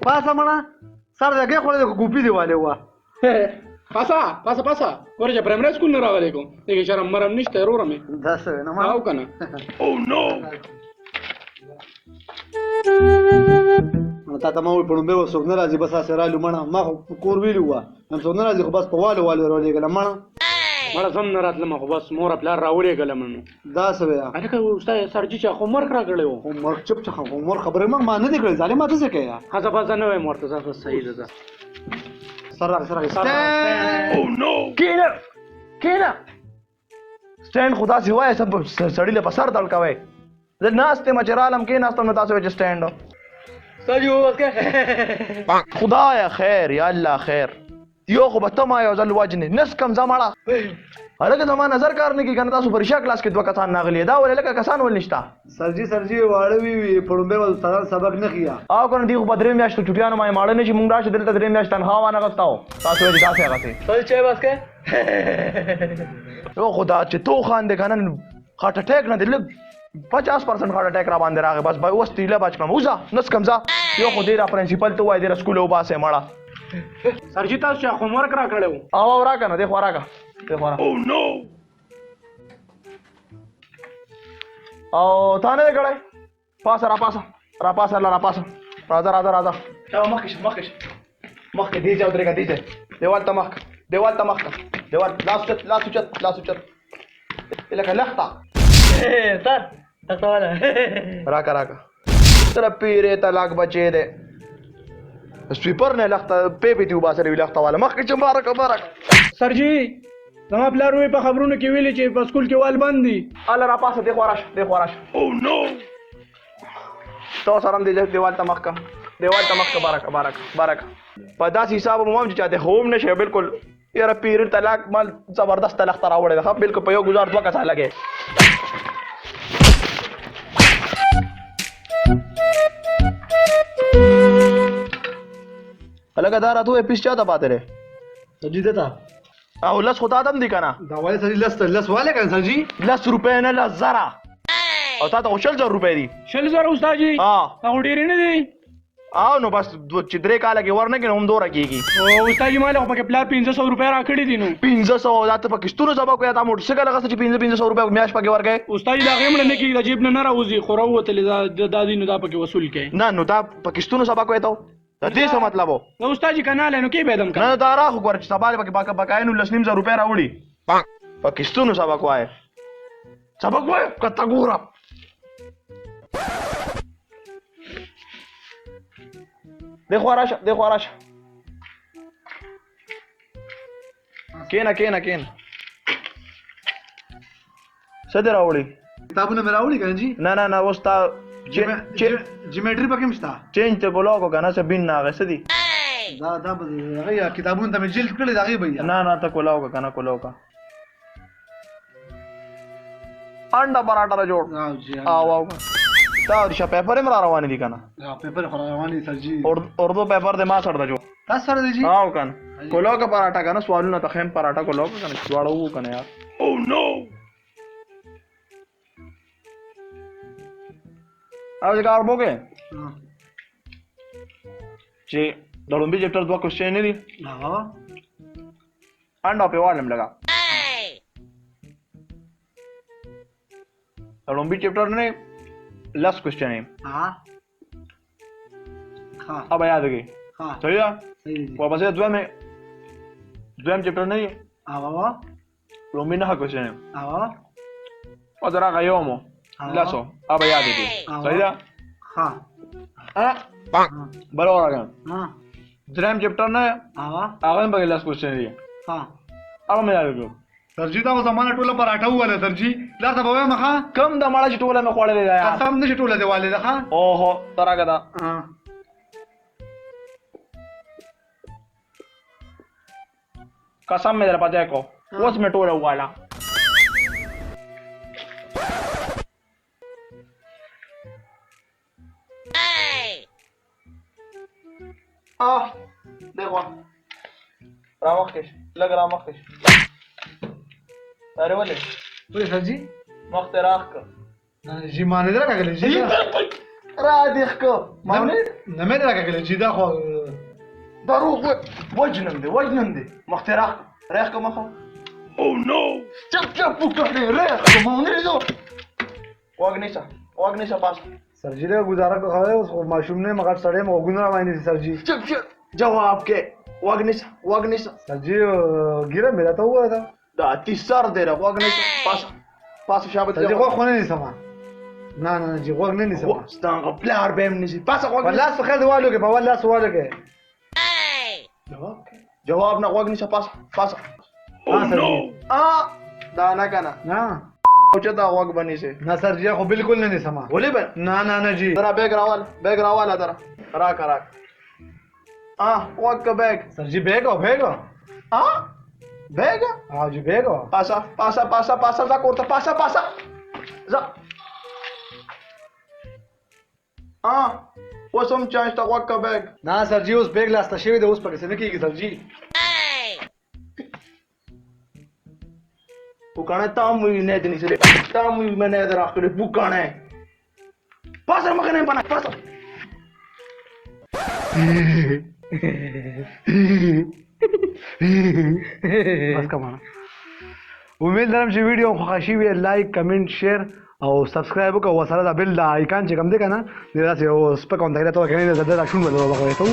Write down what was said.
Pasa म्हणा सर जगे खोले गुपी दिवाले हुआ pasa korja primary school na raawale ko dege sharam maram nishte rora me 10 ना aw kana تا ته مو په نومبر وسوک نه راځي بس اسره لمنه ما کور ویلی و نن څو نه راځي خو بس په والو ورولې ګل مړه مړه سم نه راتله خو بس مور خپل راوړې ګل منو دا سویا الکه استاد سرجی چا خو مرګ را کړو او مر چپ چخه عمر خبره ما نه دی کړی ظالم ماته څه کوي هغه بس نه وای مرته ځکه صحیح ده سره او نو کینا سټاند خدا سیوای سب سړی له بسر دل کوي زه ناشته مچرالم کې ناشته نو تاسو چې سټاند سجو وکه خدایا خیر یا الله خیر یو خو به تما یو ځل وجنه نس کم زماړه هغه زما نظر کار نه کی کنه تاسو پرشا کلاس کې دوه کسان ناغلی دا ولې لکه کسان ول نشتا سرجی واړه وی په نومبر استاد سبق نه کیا او کنه دی په درې میاشتو چټیانو ما ماړه نه چې مونږ راشه دلته درې میاشتې تنها وانه غستاو تاسو دې تاسو هغه ته سل چای واسکه یو خدا چې تو خان دې کنه هارت اٹیک نه دل 50% هارت اٹیک را باندې راغی بس به اوس تیله بچ کړم وزا نس کمزا یو خو دې را پرنسپل ته وای دې سکول او باسه مړه سرجی تاسو خو مرګ را کړو او را کنه دې خو راګه دې خو را او نو او تا نه کړای پاسه راځه تا مخکې دی ځو درګه دی دیوال ته مخ دیوال لاس اوچت لکه لخته سر تاسو راکا تر پیره طلاق بچی دے سویپر نه لخته پی دی وباسه وی لخته والا مخکې چې مبارک سرجی زما پلار وې په خبرونو کې ویلي چې په سکول کې وال باندې الله را پاسه دی خوراش او نو تو سره دې دیوال ته مخ بارک په داس حساب مو چې چاته هوم نشه بالکل یاره پیر طلاق مال زبردست طلاق راوړل ده بالکل په یو گزار دوه کسه لګي الګا دارا تو اپیس چاته پاتې ره سرجی دتا او لس خدا ادم دی کنه دا والے سرجی لس والے کنه سرجی 10 روپے نه 10,000 او تا ته 40,000 روپے دي 40,000 استاد جی هغه ډیر نه دی او نو بس چې درې کاله کې ورنه کې هم دوره کېږي او استاد جی مال خو پکې پلار 1500 روپے راکړي دي نو 1500 دا ته پاکستانو سبا کوي تا موټر سایکل هغه چې 1500 روپے میاش پکې ورګي استاد جی دا غیمړه نه کېږي د جیب نه راوځي خو راوته دا دینو دا پکې وصول کړي نه نو دا پاکستانو سبا کوي ته د دې څه مطلب نو استاد جی کناله نو کې بدم نه دا را خو ګور چې سبا پکې بقای نو 10,000 روپے راوړي پاکستانو سبا کوي کته ګورا देखो आराश केन सदे रावड़ी किताबونه مې راوړي کنه جی نه اوس تا جیومټري پکې مشتا چینج ته بولاو کنه څه بین نه غسدي دا هغه کتابونه ته مې جلد کړی دا غي بیا نه ته کولاو کا انډا پراټا را جوړ او تا ورشه پیپر هم را روان دي کنه پیپر خو روان دي سرجی اردو پیپر د ما سره دا جو تاسو سره دي جی او کنه کولاو کا پراټا کنه سوالونه ته خیم پراټا کولاو کنه جوړو کنه یار او نو او ځکه اربوګه چې د لومبي چپټر دوه کوېشن نه دي انډا په والم لگا د لومبي چپټر نه لس کوېشن अब याद गई सही है वापस دویم چپټر نه دی لومبي نه کوېشن او درا غيومو لاسو अब याद गई सही है بل راغم دریم چپټر نه هغه به لاس کوېشن دی هغه مې یاد کړ سرجی دا زمانه ټوله پراټه واله سرجی لار ته به مخه کم د ماړه چې ټوله مې خوړلې ده یار قسم نشي ټوله دی والے ده ها اوهو تراګه دا قسم مې در پاتې کو اوس مې ټوله والا देखो रामखेश लग रामखेश अरे बोले सर जी मख्त राख का जी माने जरा कागले जी را دیخکو ماونه نه مې راکړل چې دا خو دروغ وجنم دي مخترق ريخ مخه Oh no! چپ وکړې ريخ ماونه دو واغنيسا پاس سرجی له گزاره کوي اوس خو ماشوم نه مګر سړی مو ګونه باندې سرجی چپ جواب کې واغنيسا سرجی ګیره مې ته وای دا تیسر دی واغنيسا پاس شابه سرجی خو خونه نه سما نه جی غوږ نه نیسم ستان غپلار بهم نشي پاس غوږ والله څه خل والو کې په والله سوالو کې جواب نه غوږ نشه پاس Oh no! دا نه کنه نه او چې دا غوږ بنی سي نه سرجی خو بالکل نه نیسم ولې به نه جی درا بیگ راواله درا راک غوږ کا بیگ سرجی بیگو بیگ جی بیگو پاسا za corta passa za وسم چانس تا غوږ کا بیگ نه سرجی اوس بیگ لاسته شوی د اوس پکې څه نه کیږي سرجی Bukannya tamu ini jenis ini. Tamu ini ada rakyat bukannya. Pasar makan yang panas pasar. بس کمانه امید لرم چې ویډیو خوښی وي لایک کمنټ شیر او سبسکرایب وکړه او سره د بیل د آیکن چې کوم دی کنه دا چې او سپک اون دا ته کنه دا شون ولر وګورئ ته